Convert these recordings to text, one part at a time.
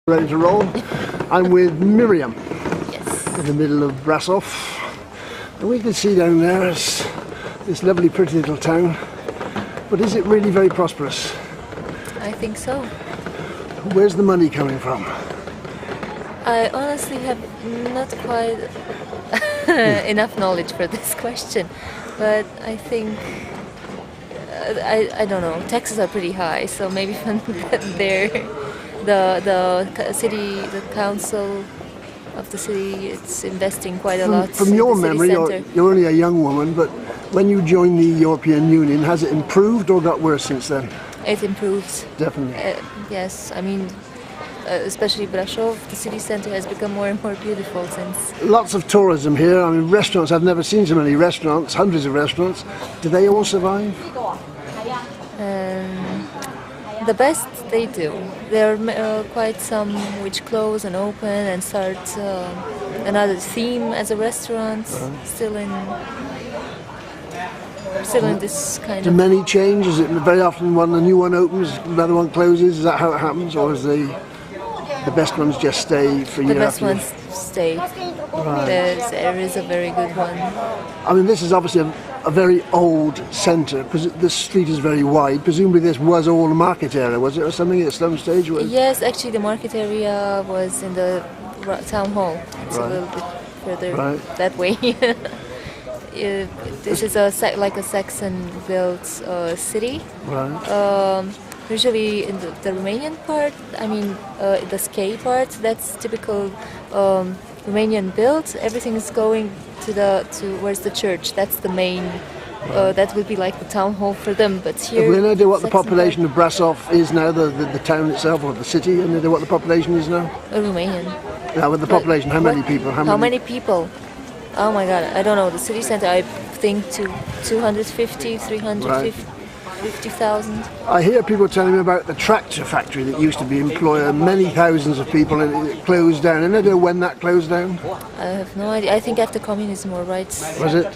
Ready to roll. I'm with Miriam Yes. in the middle of Brasov. And we can see down there is this lovely pretty little town. But is it really very prosperous? I think so. Where's the money coming from? I honestly have not quite enough knowledge for this question, but I think I don't know. Taxes are pretty high, so maybe from there, the council of the city, it's investing quite a lot. From your in the memory, city center. you're only a young woman, but when you joined the European Union, has it improved or got worse since then? It improved. Definitely. Yes, I mean, especially Brasov, the city center has become more and more beautiful since. Lots of tourism here. I mean, restaurants. I've never seen so many restaurants, hundreds of restaurants. Do they all survive? The best they do. There are quite some which close and open and start another theme as a restaurant. Still in this kind Do of. many change? Is it very often when a new one opens, another one closes? Is that how it happens, or is the best ones just stay for The year best after year? ones stay. There is a very good one. I mean, this is obviously a very old centre. This street is very wide. Presumably this was all a market area, was it, or something at some stage? Yes, actually the market area was in the town hall. It's a little bit further that way. This is like a Saxon-built city. Right. Usually in the Romanian part, I mean the Skate part, that's typical Romanian build. Everything is going towards the church. That's the main. That would be like the town hall for them. But here, have we any idea what the Saxon population of Brasov is now? The town itself, or the city? Any idea what the population is now? Romanian. Now, with the population, how many people? How many people? Oh my God, I don't know. The city center, I think 250, 350,000. I hear people telling me about the tractor factory that used to be employ many thousands of people, and it closed down. And I don't know when that closed down. I have no idea. I think after communism, or right? Was it?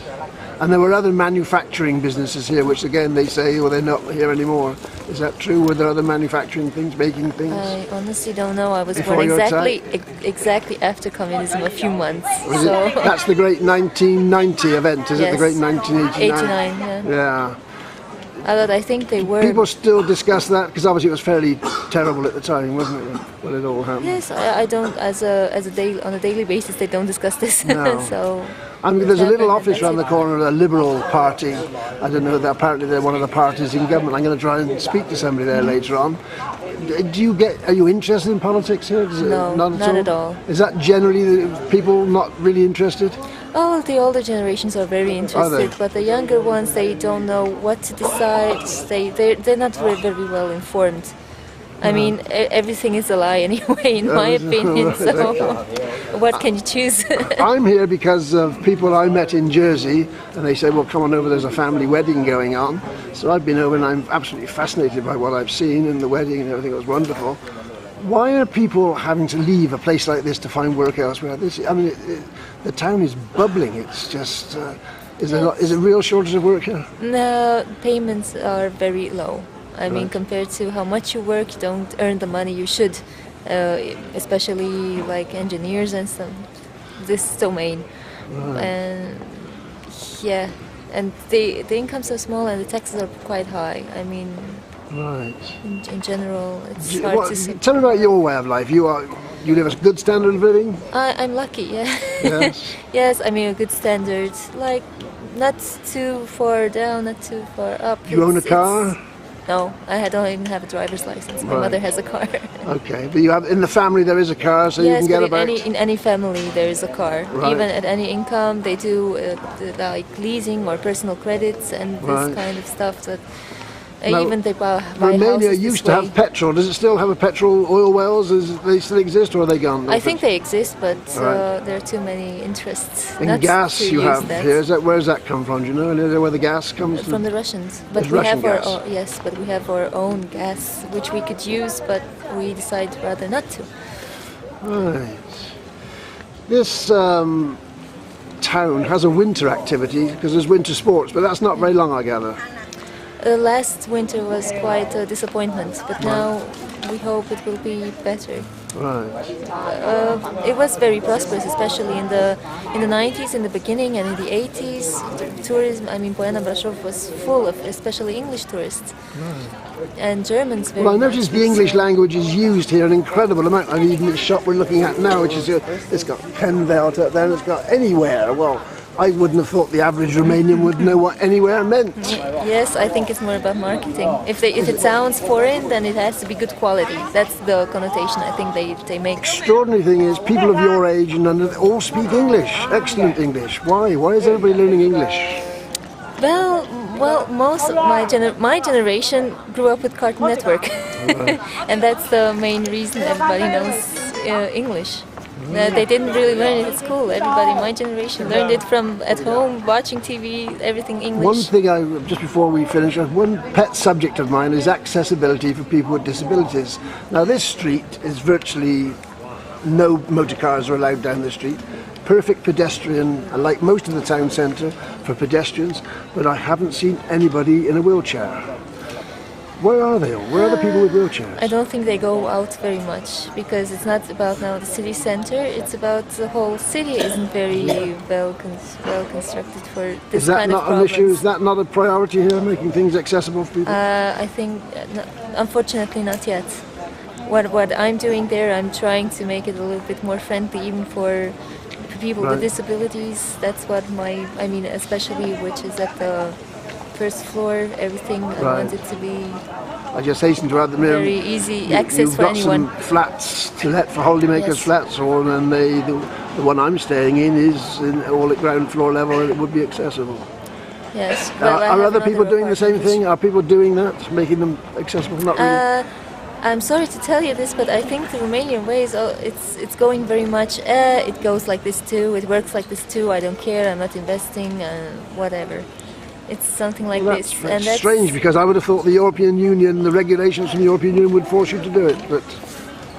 And there were other manufacturing businesses here, which again they say, well, they're not here anymore. Is that true? Were there other manufacturing things, making things? I honestly don't know. I was Before born your exactly after communism, a few months. That's the great 1990 event, is it? The Yes. great 1989? 89, yeah. Yeah. But I think they were. People still discuss that because obviously it was fairly terrible at the time, wasn't it, when it all happened? Yes, I don't. On a daily basis, they don't discuss this. No. So. I mean, there's a little happened, office and around the that's corner of a Liberal Party. I don't know, apparently they're one of the parties in government. I'm going to try and speak to somebody there later on. Are you interested in politics here? No, not at all. Is that generally the people not really interested? Oh, the older generations are very interested, but the younger ones, they don't know what to decide. They're not very well informed. I mean, everything is a lie anyway, in my opinion. So, what can you choose? I'm here because of people I met in Jersey, and they said, well, come on over, there's a family wedding going on. So I've been over and I'm absolutely fascinated by what I've seen, and the wedding and everything was wonderful. Why are people having to leave a place like this to find work elsewhere? The town is bubbling. It's just, is there a real shortage of work here? No, payments are very low. I mean, compared to how much you work, you don't earn the money you should, especially like engineers and this domain. And yeah, and the incomes are small and the taxes are quite high. I mean, in general, it's hard to say. Tell me about your way of life. You live a good standard of living? I'm lucky, yeah. Yes. Yes, I mean a good standard, like not too far down, not too far up. You own a car? No, I don't even have a driver's license. My mother has a car. Okay, but you have in the family there is a car, so you can get about. In any family there is a car. Right. Even at any income, they do like leasing or personal credits and this kind of stuff. That even they buy Romania houses used to have petrol. Does it still have a petrol oil wells? They still exist, or are they gone? I think they exist, but there are too many interests. And gas you have here. Where does that come from? Do you know? Any idea where the gas comes from? From the Russians. But we have but we have our own gas, which we could use, but we decide rather not to. Right. This town has a winter activity because there's winter sports, but that's not very long, I gather. Last winter was quite a disappointment, but now we hope it will be better. Right. It was very prosperous, especially in the 90s, in the beginning, and in the 80s. Tourism, I mean, Poiana Brasov was full of, especially English tourists, and Germans. Very Well, I much. noticed the English language is used here an incredible amount. I mean, even the shop we're looking at now, which is it's got Kenvelt up there, and it's got anywhere. Well, I wouldn't have thought the average Romanian would know what anywhere meant. Yes, I think it's more about marketing. If it sounds foreign, then it has to be good quality. That's the connotation I think they make. Extraordinary thing is, people of your age and under all speak English, excellent English. Why? Why is everybody learning English? Well, most of my generation grew up with Cartoon Network, and that's the main reason everybody knows English. They didn't really learn it at school. Everybody, my generation, learned it from at home, watching TV, everything English. One thing just before we finish, one pet subject of mine is accessibility for people with disabilities. Now, this street is virtually no motor cars are allowed down the street. Perfect pedestrian, like most of the town centre, for pedestrians, but I haven't seen anybody in a wheelchair. Where are they all? Where are the people with wheelchairs? I don't think they go out very much, because it's not about now the city centre, it's about the whole city isn't very well constructed for this kind of problems. Is that not an issue? Is that not a priority here, making things accessible for people? I think, unfortunately, not yet. What I'm doing there, I'm trying to make it a little bit more friendly, even for people with disabilities. That's what I mean, especially which is at the first floor, everything. I want it to be I just hasten to add that Miriam, very easy access for anyone. You've got some flats to let for holidaymakers flats, or then the one I'm staying in is all at ground floor level, and it would be accessible. Yes. Are other people doing the same thing? Are people doing that, making them accessible? Not really. I'm sorry to tell you this, but I think the Romanian way is it's going very much. It goes like this too. It works like this too. I don't care. I'm not investing. Whatever. It's something like this. And that's strange, because I would have thought the European Union, the regulations from the European Union would force you to do it, but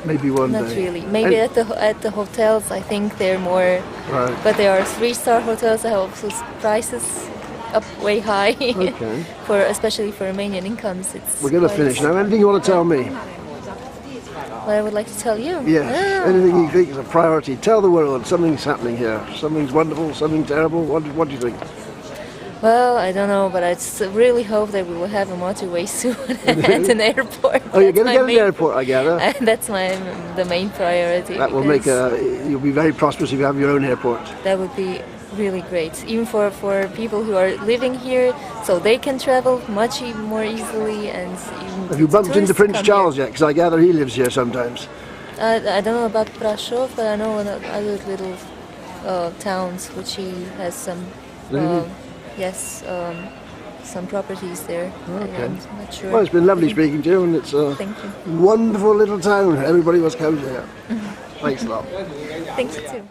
maybe one day. Not really. Maybe at the hotels, I think they're more. Right. But there are 3-star hotels that have also prices up way high. Okay. Especially for Romanian incomes, We're going to finish now. Anything you want to tell me? What I would like to tell you. Yes. Anything you think is a priority. Tell the world something's happening here. Something's wonderful. Something terrible. What do you think? Well, I don't know, but I just really hope that we will have a motorway soon and an airport. Oh, you're going to get an airport, I gather. That's the main priority. That will make you'll be very prosperous if you have your own airport. That would be really great, even for people who are living here, so they can travel much more easily. And have you bumped into Prince Charles yet? Because I gather he lives here sometimes. I don't know about Brasov, but I know other little towns which he has some. Yes, some properties there. Okay. I'm not sure. Well, it's been lovely speaking to you, and it's a wonderful little town. Everybody must come here. Thanks a lot. Thank you too.